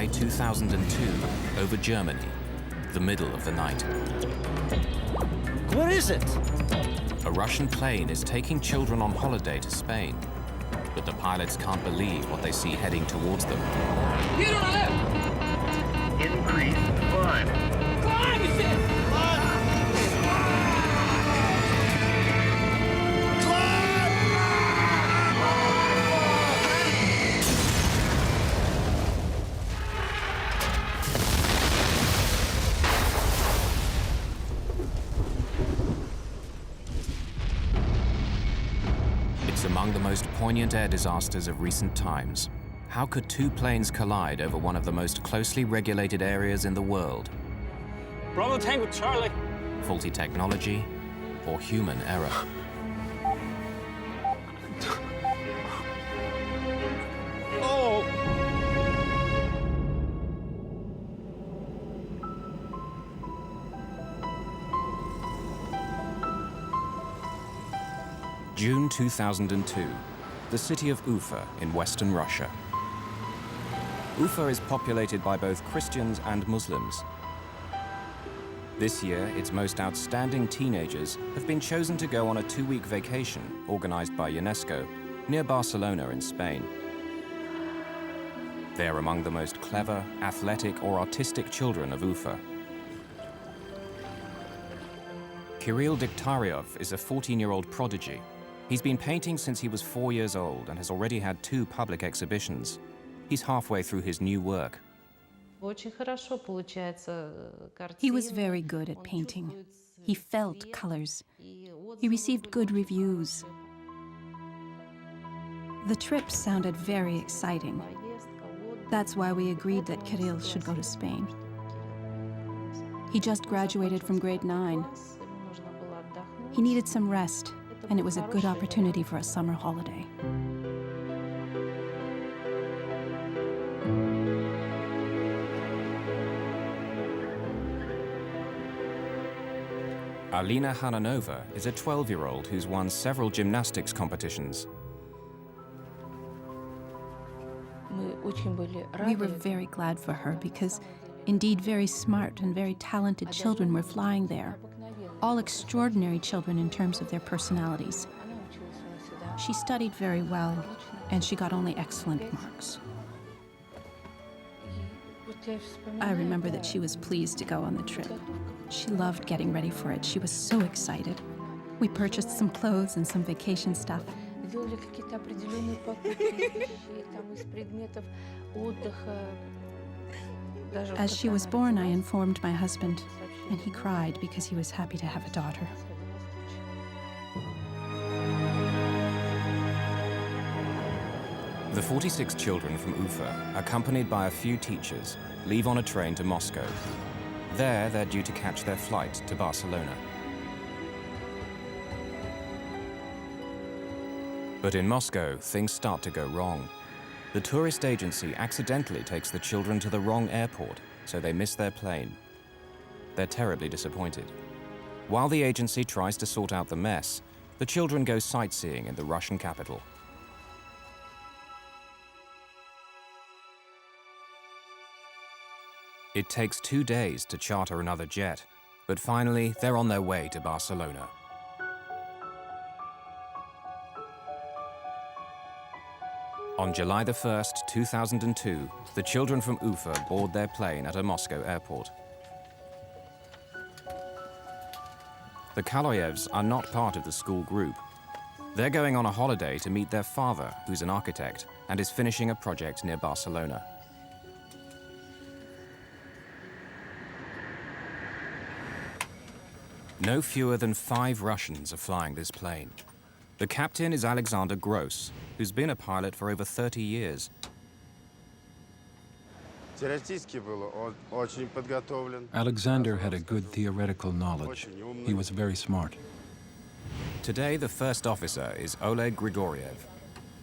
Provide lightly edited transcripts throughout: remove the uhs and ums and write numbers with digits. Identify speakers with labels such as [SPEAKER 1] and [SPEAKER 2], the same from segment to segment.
[SPEAKER 1] July 2002, over Germany, the middle of the night.
[SPEAKER 2] What is it?
[SPEAKER 1] A Russian plane is taking children on holiday to Spain, but the pilots can't believe what they see heading towards them.
[SPEAKER 3] Increase climb.
[SPEAKER 1] It's among the most poignant air disasters of recent times. How could two planes collide over one of the most closely regulated areas in the world?
[SPEAKER 4] Bravo Tango Charlie.
[SPEAKER 1] Faulty technology or human error?
[SPEAKER 4] Oh!
[SPEAKER 1] June 2002, the city of Ufa in western Russia. Ufa is populated by both Christians and Muslims. This year, its most outstanding teenagers have been chosen to go on a 2-week vacation organized by UNESCO near Barcelona in Spain. They're among the most clever, athletic, or artistic children of Ufa. Kirill Degtyaryov is a 14-year-old prodigy. He's been painting since he was 4 years old and has already had 2 public exhibitions. He's halfway through his new work.
[SPEAKER 5] He was very good at painting. He felt colors. He received good reviews. The trip sounded very exciting. That's why we agreed that Kirill should go to Spain. He just graduated from grade 9. He needed some rest, and it was a good opportunity for a summer holiday.
[SPEAKER 1] Alina Hananova is a 12-year-old who's won several gymnastics competitions.
[SPEAKER 5] We were very glad for her because, indeed, very smart and very talented children were flying there. All extraordinary children in terms of their personalities. She studied very well, and she got only excellent marks. I remember that she was pleased to go on the trip. She loved getting ready for it. She was so excited. We purchased some clothes and some vacation stuff. As she was born, I informed my husband, and he cried because he was happy to have a daughter.
[SPEAKER 1] The 46 children from Ufa, accompanied by a few teachers, leave on a train to Moscow. There, they're due to catch their flight to Barcelona. But in Moscow, things start to go wrong. The tourist agency accidentally takes the children to the wrong airport, so they miss their plane. They're terribly disappointed. While the agency tries to sort out the mess, the children go sightseeing in the Russian capital. It takes 2 days to charter another jet, but finally they're on their way to Barcelona. On July the 1st, 2002, the children from Ufa board their plane at a Moscow airport. The Kaloyevs are not part of the school group. They're going on a holiday to meet their father, who's an architect, and is finishing a project near Barcelona. No fewer than 5 Russians are flying this plane. The captain is Alexander Gross, who's been a pilot for over 30 years.
[SPEAKER 6] Alexander had a good theoretical knowledge. He was very smart.
[SPEAKER 1] Today, the first officer is Oleg Grigoriev.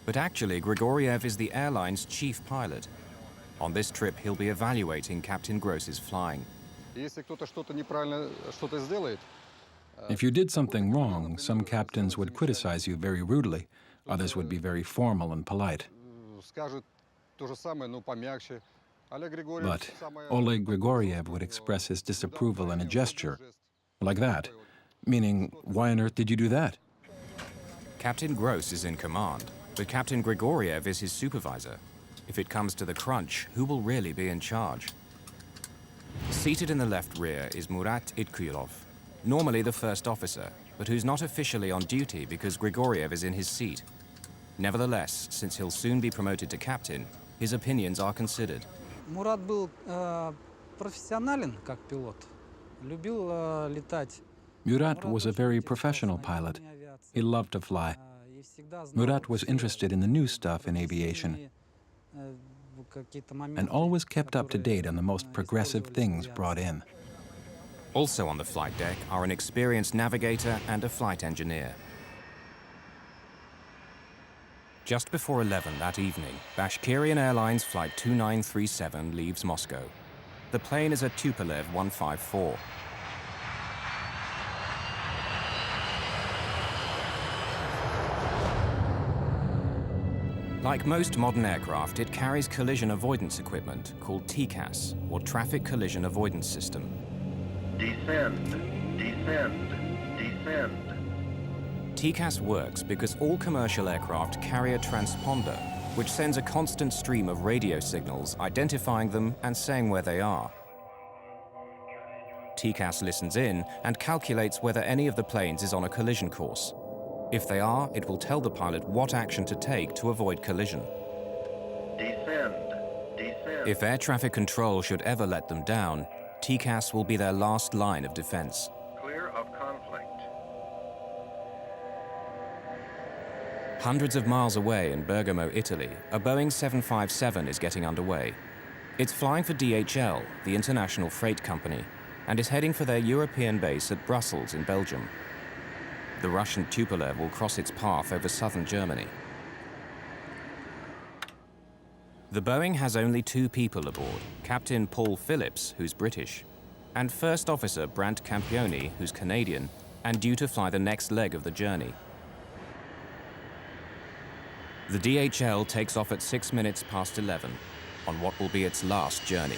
[SPEAKER 1] But actually, Grigoriev is the airline's chief pilot. On this trip, he'll be evaluating Captain Gross's flying.
[SPEAKER 6] If you did something wrong, some captains would criticize you very rudely. Others would be very formal and polite. But Oleg Grigoriev would express his disapproval in a gesture, like that, meaning, why on earth did you do that?
[SPEAKER 1] Captain Gross is in command, but Captain Grigoriev is his supervisor. If it comes to the crunch, who will really be in charge? Seated in the left rear is Murat Itkuyilov, normally the first officer, but who's not officially on duty because Grigoriev is in his seat. Nevertheless, since he'll soon be promoted to captain, his opinions are considered.
[SPEAKER 2] Мурат был профессионален как пилот, любил летать.
[SPEAKER 6] Murat was a very professional pilot. He loved to fly. Murat was interested in the new stuff in aviation and always kept up to date on the most progressive things brought in.
[SPEAKER 1] Also on the flight deck are an experienced navigator and a flight engineer. Just before 11 that evening, Bashkirian Airlines Flight 2937 leaves Moscow. The plane is a Tupolev 154. Like most modern aircraft, it carries collision avoidance equipment called TCAS, or Traffic Collision Avoidance System.
[SPEAKER 3] Descend, descend, descend.
[SPEAKER 1] TCAS works because all commercial aircraft carry a transponder, which sends a constant stream of radio signals identifying them and saying where they are. TCAS listens in and calculates whether any of the planes is on a collision course. If they are, it will tell the pilot what action to take to avoid collision.
[SPEAKER 3] Descend, descend.
[SPEAKER 1] If air traffic control should ever let them down, TCAS will be their last line of defense.
[SPEAKER 3] Clear of conflict.
[SPEAKER 1] Hundreds of miles away in Bergamo, Italy, a Boeing 757 is getting underway. It's flying for DHL, the international freight company, and is heading for their European base at Brussels in Belgium. The Russian Tupolev will cross its path over southern Germany. The Boeing has only 2 people aboard, Captain Paul Phillips, who's British, and First Officer Brant Campioni, who's Canadian, and due to fly the next leg of the journey. The DHL takes off at 6 minutes past 11 on what will be its last journey.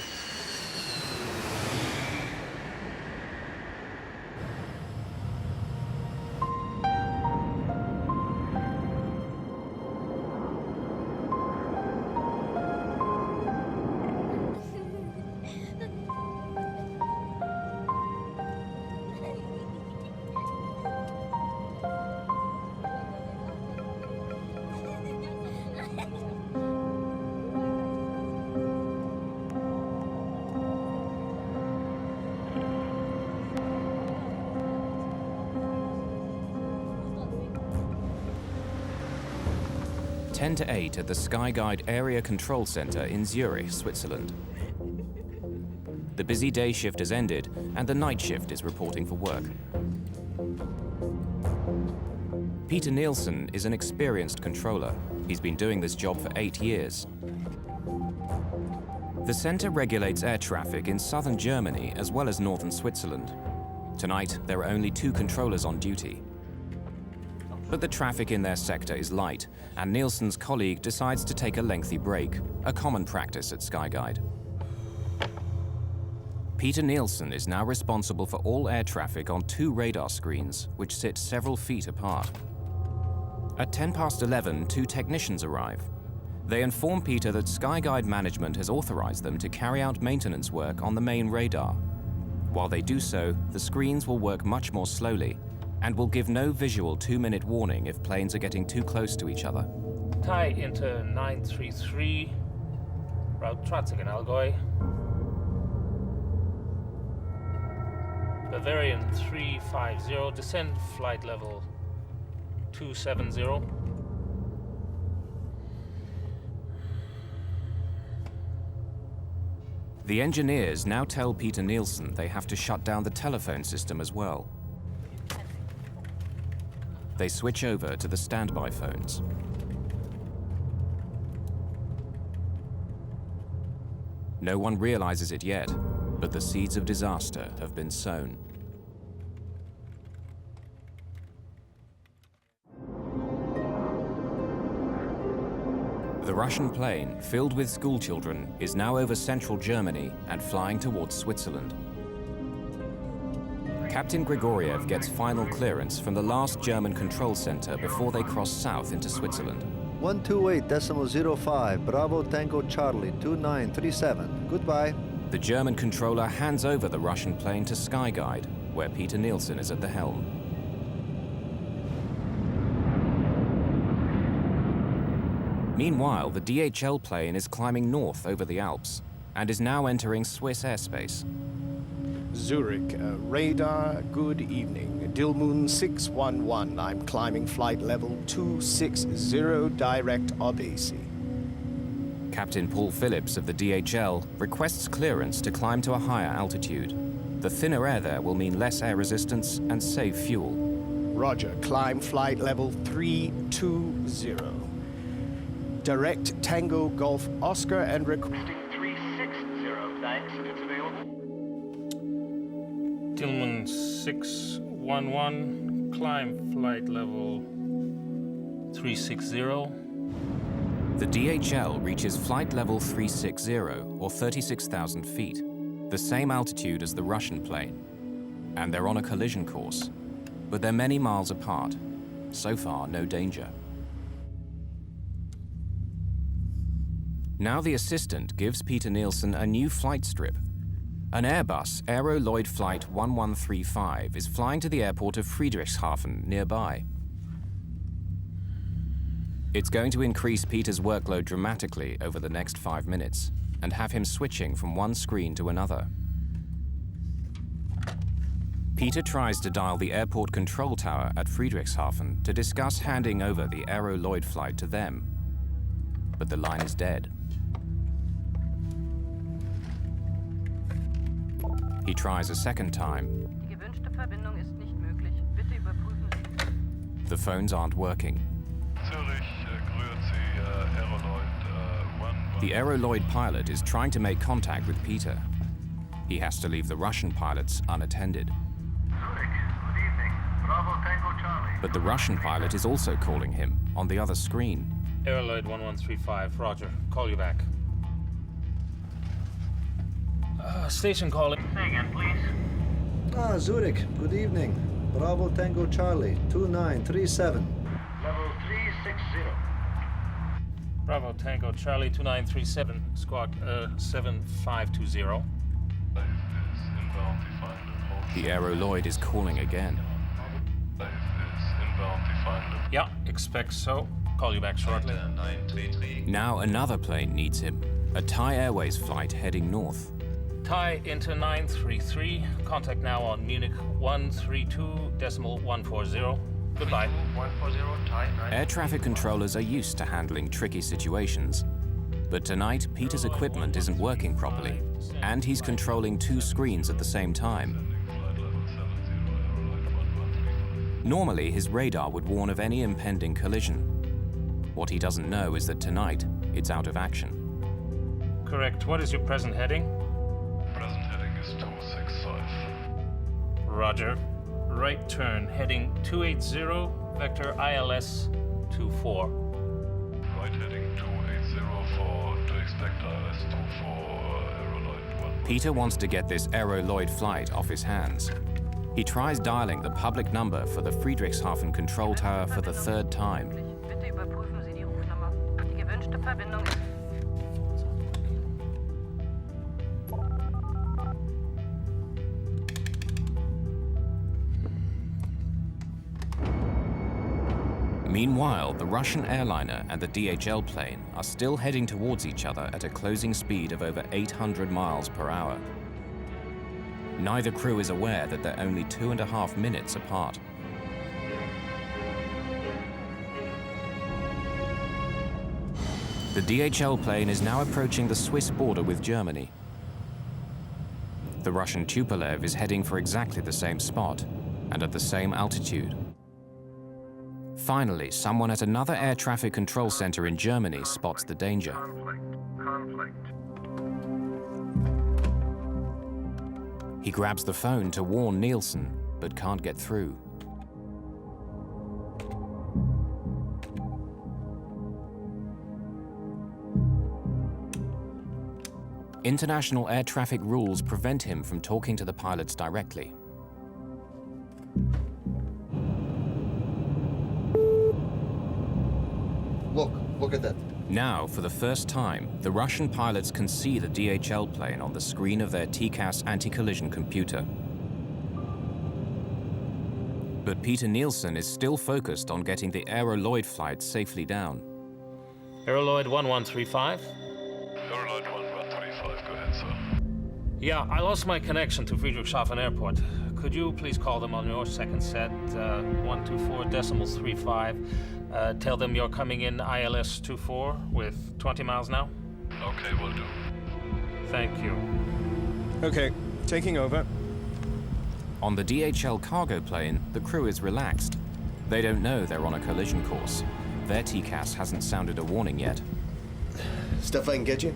[SPEAKER 1] Ten to 8 at the Skyguide Area Control Center in Zurich, Switzerland. The busy day shift has ended and the night shift is reporting for work. Peter Nielsen is an experienced controller. He's been doing this job for 8 years. The center regulates air traffic in southern Germany as well as northern Switzerland. Tonight, there are only 2 controllers on duty. But the traffic in their sector is light, and Nielsen's colleague decides to take a lengthy break, a common practice at Skyguide. Peter Nielsen is now responsible for all air traffic on 2 radar screens, which sit several feet apart. At 10 past 11, 2 technicians arrive. They inform Peter that Skyguide management has authorized them to carry out maintenance work on the main radar. While they do so, the screens will work much more slowly, and will give no visual 2-minute warning if planes are getting too close to each other.
[SPEAKER 7] Tie into 933, route Tragically Allgäu. Bavarian 350, descend flight level 270.
[SPEAKER 1] The engineers now tell Peter Nielsen they have to shut down the telephone system as well. They switch over to the standby phones. No one realizes it yet, but the seeds of disaster have been sown. The Russian plane, filled with schoolchildren, is now over central Germany and flying towards Switzerland. Captain Grigoriev gets final clearance from the last German control center before they cross south into Switzerland.
[SPEAKER 8] 128.05, Bravo Tango Charlie, 2937. Goodbye.
[SPEAKER 1] The German controller hands over the Russian plane to Skyguide, where Peter Nielsen is at the helm. Meanwhile, the DHL plane is climbing north over the Alps and is now entering Swiss airspace.
[SPEAKER 9] Zurich, radar, good evening. Dilmun 611, I'm climbing flight level 260, direct Aviation.
[SPEAKER 1] Captain Paul Phillips of the DHL requests clearance to climb to a higher altitude. The thinner air there will mean less air resistance and save fuel.
[SPEAKER 9] Roger, climb flight level 320. Direct Tango Golf Oscar and requesting
[SPEAKER 3] 360, thanks, if it's available.
[SPEAKER 7] Tillman 611, climb flight level 360.
[SPEAKER 1] The DHL reaches flight level 360, or 36,000 feet, the same altitude as the Russian plane. And they're on a collision course. But they're many miles apart. So far, no danger. Now the assistant gives Peter Nielsen a new flight strip. An Airbus Aero Lloyd Flight 1135 is flying to the airport of Friedrichshafen nearby. It's going to increase Peter's workload dramatically over the next 5 minutes and have him switching from one screen to another. Peter tries to dial the airport control tower at Friedrichshafen to discuss handing over the Aero Lloyd flight to them. But the line is dead. He tries a second time. The phones aren't working. The Aero Lloyd pilot is trying to make contact with Peter. He has to leave the Russian pilots unattended.
[SPEAKER 3] Zurich, good evening. Bravo Tango Charlie.
[SPEAKER 1] But the Russian pilot is also calling him on the other screen.
[SPEAKER 7] Aeroloid 1135, roger. Call you back. Station calling.
[SPEAKER 3] Say again, please.
[SPEAKER 8] Zurich, good evening. Bravo Tango Charlie, 2937.
[SPEAKER 3] Level 360.
[SPEAKER 7] Bravo Tango Charlie 2937, squawk 7520.
[SPEAKER 1] The Aero Lloyd is calling again.
[SPEAKER 7] Yeah, expect so. Call you back shortly.
[SPEAKER 1] Now another plane needs him. A Thai Airways flight heading north.
[SPEAKER 7] Thai into 933. Contact now on Munich 132.140. Goodbye.
[SPEAKER 3] 140, Thai 9.
[SPEAKER 1] Air traffic controllers are used to handling tricky situations. But tonight, Peter's equipment isn't working properly, and he's controlling 2 screens at the same time. Normally, his radar would warn of any impending collision. What he doesn't know is that tonight, it's out of action.
[SPEAKER 7] Correct. What is your present heading?
[SPEAKER 10] Present heading is 265.
[SPEAKER 7] Roger. Right turn, heading 280, vector ILS 24.
[SPEAKER 10] Right heading 2804 to expect ILS 24, Aero Lloyd 1.
[SPEAKER 1] Peter wants to get this Aero Lloyd flight off his hands. He tries dialing the public number for the Friedrichshafen control tower for the 3rd time.
[SPEAKER 11] Bitte überprüfen Sie die Rufnummer. Die gewünschte Verbindung ist...
[SPEAKER 1] Meanwhile, the Russian airliner and the DHL plane are still heading towards each other at a closing speed of over 800 miles per hour. Neither crew is aware that they're only 2.5 minutes apart. The DHL plane is now approaching the Swiss border with Germany. The Russian Tupolev is heading for exactly the same spot and at the same altitude. Finally, someone at another air traffic control center in Germany spots the danger.
[SPEAKER 3] Conflict.
[SPEAKER 1] He grabs the phone to warn Nielsen, but can't get through. International air traffic rules prevent him from talking to the pilots directly.
[SPEAKER 8] Look at that.
[SPEAKER 1] Now, for the first time, the Russian pilots can see the DHL plane on the screen of their TCAS anti-collision computer. But Peter Nielsen is still focused on getting the Aeroloid flight safely down.
[SPEAKER 7] Aeroloid 1135?
[SPEAKER 10] Aeroloid 1135, go ahead, sir.
[SPEAKER 7] Yeah, I lost my connection to Friedrichshafen Airport. Could you please call them on your second set, 124.35. Tell them you're coming in ILS 24 with 20 miles now?
[SPEAKER 10] Okay, will do.
[SPEAKER 7] Thank you.
[SPEAKER 9] Okay, taking over.
[SPEAKER 1] On the DHL cargo plane, the crew is relaxed. They don't know they're on a collision course. Their TCAS hasn't sounded a warning yet.
[SPEAKER 8] Stuff I can get you?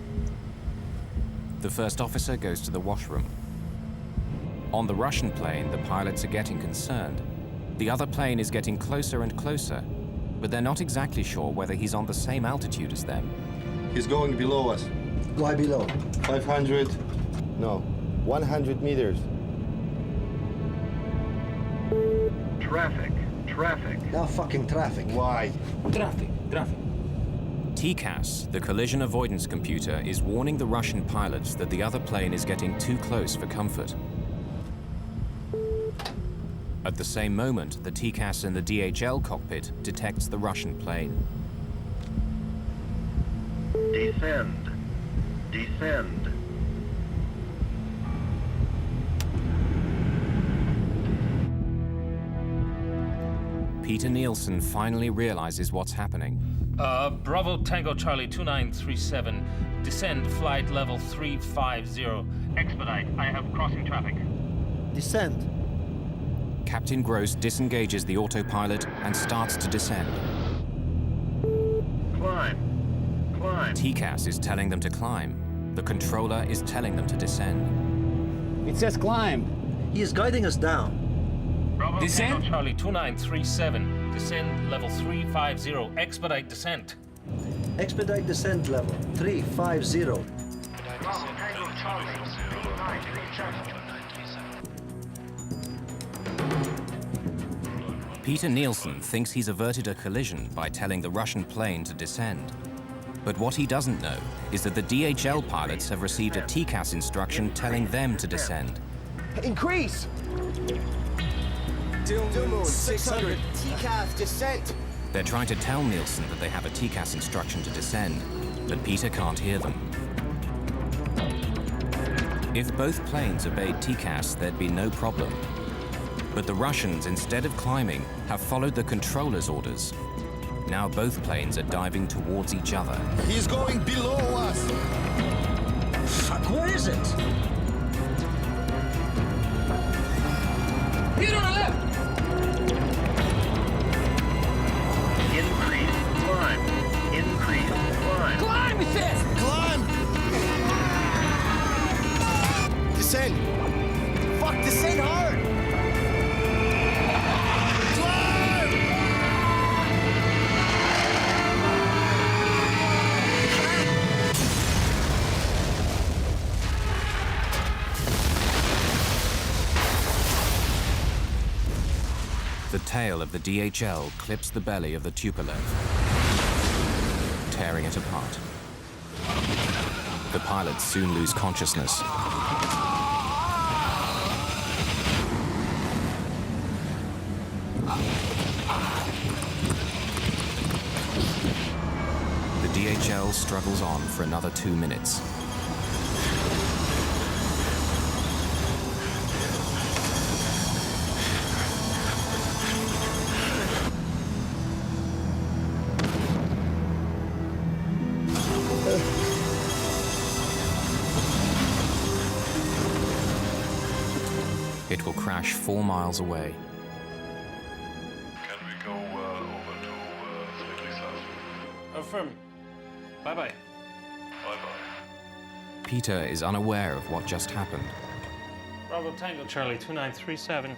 [SPEAKER 1] The first officer goes to the washroom. On the Russian plane, the pilots are getting concerned. The other plane is getting closer and closer, but they're not exactly sure whether he's on the same altitude as them.
[SPEAKER 12] He's going below us.
[SPEAKER 8] Why below?
[SPEAKER 12] 500. No, 100 meters.
[SPEAKER 3] Traffic.
[SPEAKER 8] Now fucking traffic.
[SPEAKER 12] Why?
[SPEAKER 4] Traffic.
[SPEAKER 1] TCAS, the collision avoidance computer, is warning the Russian pilots that the other plane is getting too close for comfort. At the same moment, the TCAS in the DHL cockpit detects the Russian plane.
[SPEAKER 3] Descend.
[SPEAKER 1] Peter Nielsen finally realizes what's happening.
[SPEAKER 7] Bravo Tango Charlie 2937, descend flight level 350.
[SPEAKER 3] Expedite. I have crossing traffic.
[SPEAKER 8] Descend.
[SPEAKER 1] Captain Gross disengages the autopilot and starts to descend.
[SPEAKER 3] Climb.
[SPEAKER 1] TCAS is telling them to climb. The controller is telling them to descend.
[SPEAKER 4] It says climb.
[SPEAKER 8] He is guiding us down.
[SPEAKER 3] Bravo
[SPEAKER 7] Descend
[SPEAKER 3] Tango
[SPEAKER 7] Charlie 2937, descend level 350, expedite descent.
[SPEAKER 8] Expedite descent level 350.
[SPEAKER 3] Bravo Tango Charlie 2937.
[SPEAKER 1] Peter Nielsen thinks he's averted a collision by telling the Russian plane to descend. But what he doesn't know is that the DHL pilots have received a TCAS instruction telling them to descend.
[SPEAKER 9] Increase! Dilmoon 600. TCAS descent.
[SPEAKER 1] They're trying to tell Nielsen that they have a TCAS instruction to descend, but Peter can't hear them. If both planes obeyed TCAS, there'd be no problem. But the Russians, instead of climbing, have followed the controller's orders. Now both planes are diving towards each other.
[SPEAKER 12] He's going below us.
[SPEAKER 8] Fuck, where is it?
[SPEAKER 4] Here on the left.
[SPEAKER 3] Increase. Climb.
[SPEAKER 4] Climb, it says.
[SPEAKER 12] Climb.
[SPEAKER 9] Descend. Fuck, descend hard.
[SPEAKER 1] The tail of the DHL clips the belly of the Tupolev, tearing it apart. The pilots soon lose consciousness. The DHL struggles on for another 2 minutes. It will crash 4 miles away.
[SPEAKER 10] Can we go over to Friedrichshafen?
[SPEAKER 7] Affirm. Bye-bye.
[SPEAKER 10] Bye-bye.
[SPEAKER 1] Peter is unaware of what just happened.
[SPEAKER 7] Bravo Tango Charlie 2937.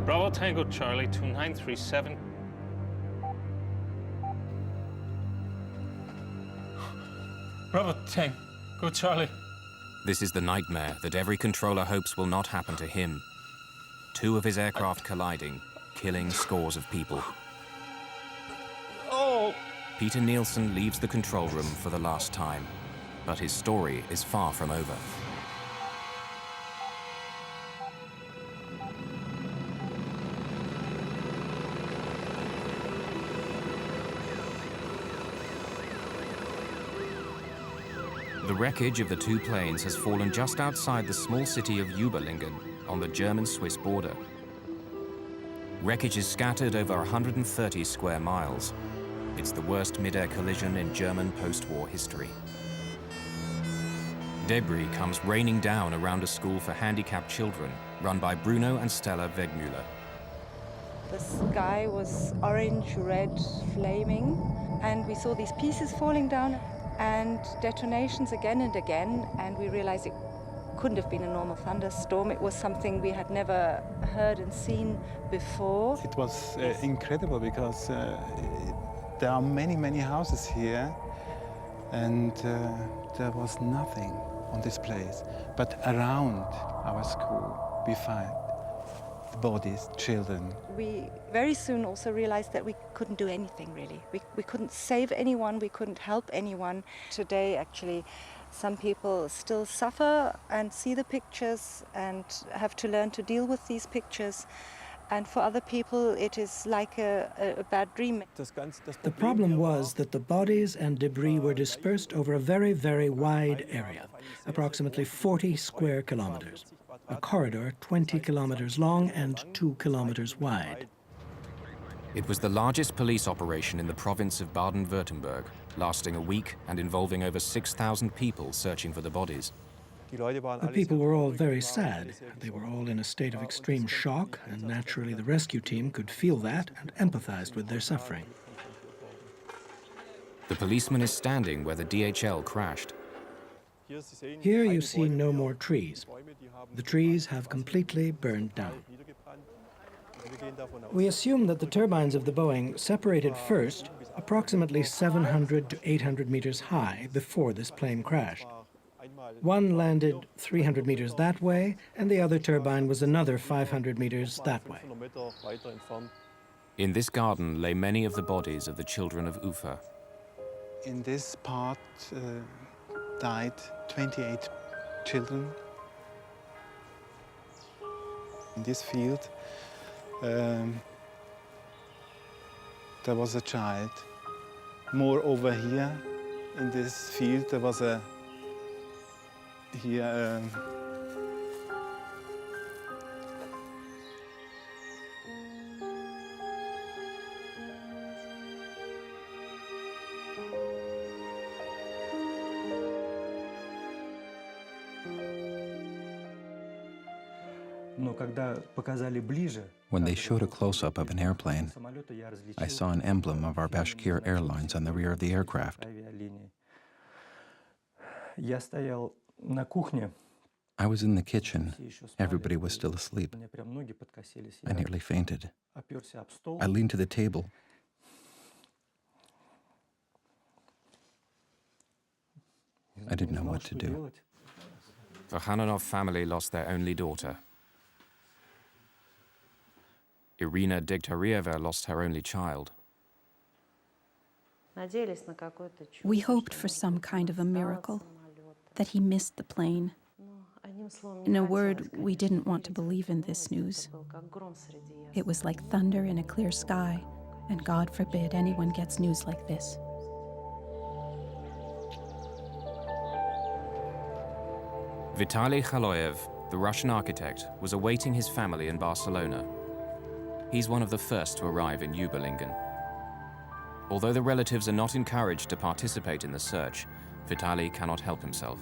[SPEAKER 7] Bravo Tango Charlie 2937. Bravo, Tank. Go, Charlie.
[SPEAKER 1] This is the nightmare that every controller hopes will not happen to him. 2 of his aircraft colliding, killing scores of people.
[SPEAKER 7] Oh!
[SPEAKER 1] Peter Nielsen leaves the control room for the last time, but his story is far from over. The wreckage of the 2 planes has fallen just outside the small city of Überlingen on the German-Swiss border. Wreckage is scattered over 130 square miles. It's the worst mid-air collision in German post-war history. Debris comes raining down around a school for handicapped children run by Bruno and Stella Wegmüller.
[SPEAKER 13] The sky was orange, red, flaming, and we saw these pieces falling down and detonations again and again, and we realized it couldn't have been a normal thunderstorm. It was something we had never heard and seen before.
[SPEAKER 14] It was incredible because there are many, many houses here, and there was nothing on this place. But around our school, we find bodies, children.
[SPEAKER 13] We very soon also realized that we couldn't do anything, really. We couldn't save anyone, we couldn't help anyone. Today, actually, some people still suffer and see the pictures and have to learn to deal with these pictures. And for other people, it is like a bad dream.
[SPEAKER 15] The problem was that the bodies and debris were dispersed over a very, very wide area, approximately 40 square kilometers. A corridor 20 kilometers long and 2 kilometers wide.
[SPEAKER 1] It was the largest police operation in the province of Baden-Württemberg, lasting a week and involving over 6,000 people searching for the bodies.
[SPEAKER 15] The people were all very sad. They were all in a state of extreme shock, and naturally the rescue team could feel that and empathized with their suffering.
[SPEAKER 1] The policeman is standing where the DHL crashed.
[SPEAKER 15] Here you see no more trees. The trees have completely burned down. We assume that the turbines of the Boeing separated first, approximately 700 to 800 meters high before this plane crashed. One landed 300 meters that way, and the other turbine was another 500 meters that way.
[SPEAKER 1] In this garden lay many of the bodies of the children of Ufa.
[SPEAKER 14] In this part died 28 children. In this field, there was a child. More over here, in this field, there was a
[SPEAKER 6] When they showed a close-up of an airplane, I saw an emblem of our Bashkir Airlines on the rear of the aircraft. I was in the kitchen. Everybody was still asleep. I nearly fainted. I leaned to the table. I didn't know what to do.
[SPEAKER 1] The Hananov family lost their only daughter. Irina Degtarieva lost her only child.
[SPEAKER 5] We hoped for some kind of a miracle, that he missed the plane. In a word, we didn't want to believe in this news. It was like thunder in a clear sky, and God forbid anyone gets news like this.
[SPEAKER 1] Vitaly Khaloyev, the Russian architect, was awaiting his family in Barcelona. He's one of the first to arrive in Überlingen. Although the relatives are not encouraged to participate in the search, Vitaly cannot help himself.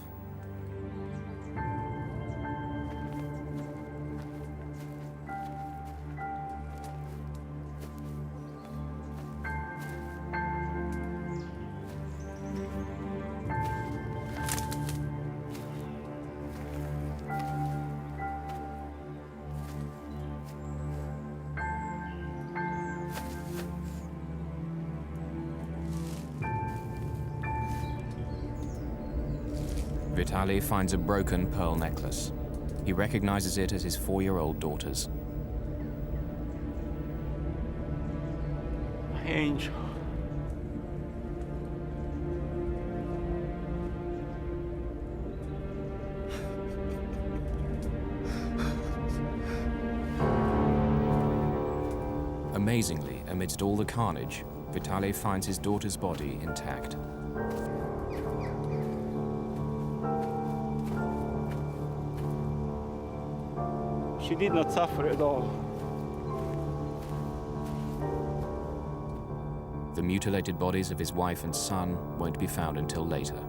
[SPEAKER 1] Vitaly finds a broken pearl necklace. He recognizes it as his 4-year-old daughter's.
[SPEAKER 4] My angel.
[SPEAKER 1] Amazingly, amidst all the carnage, Vitaly finds his daughter's body intact.
[SPEAKER 4] She did not suffer at all.
[SPEAKER 1] The mutilated bodies of his wife and son won't be found until later.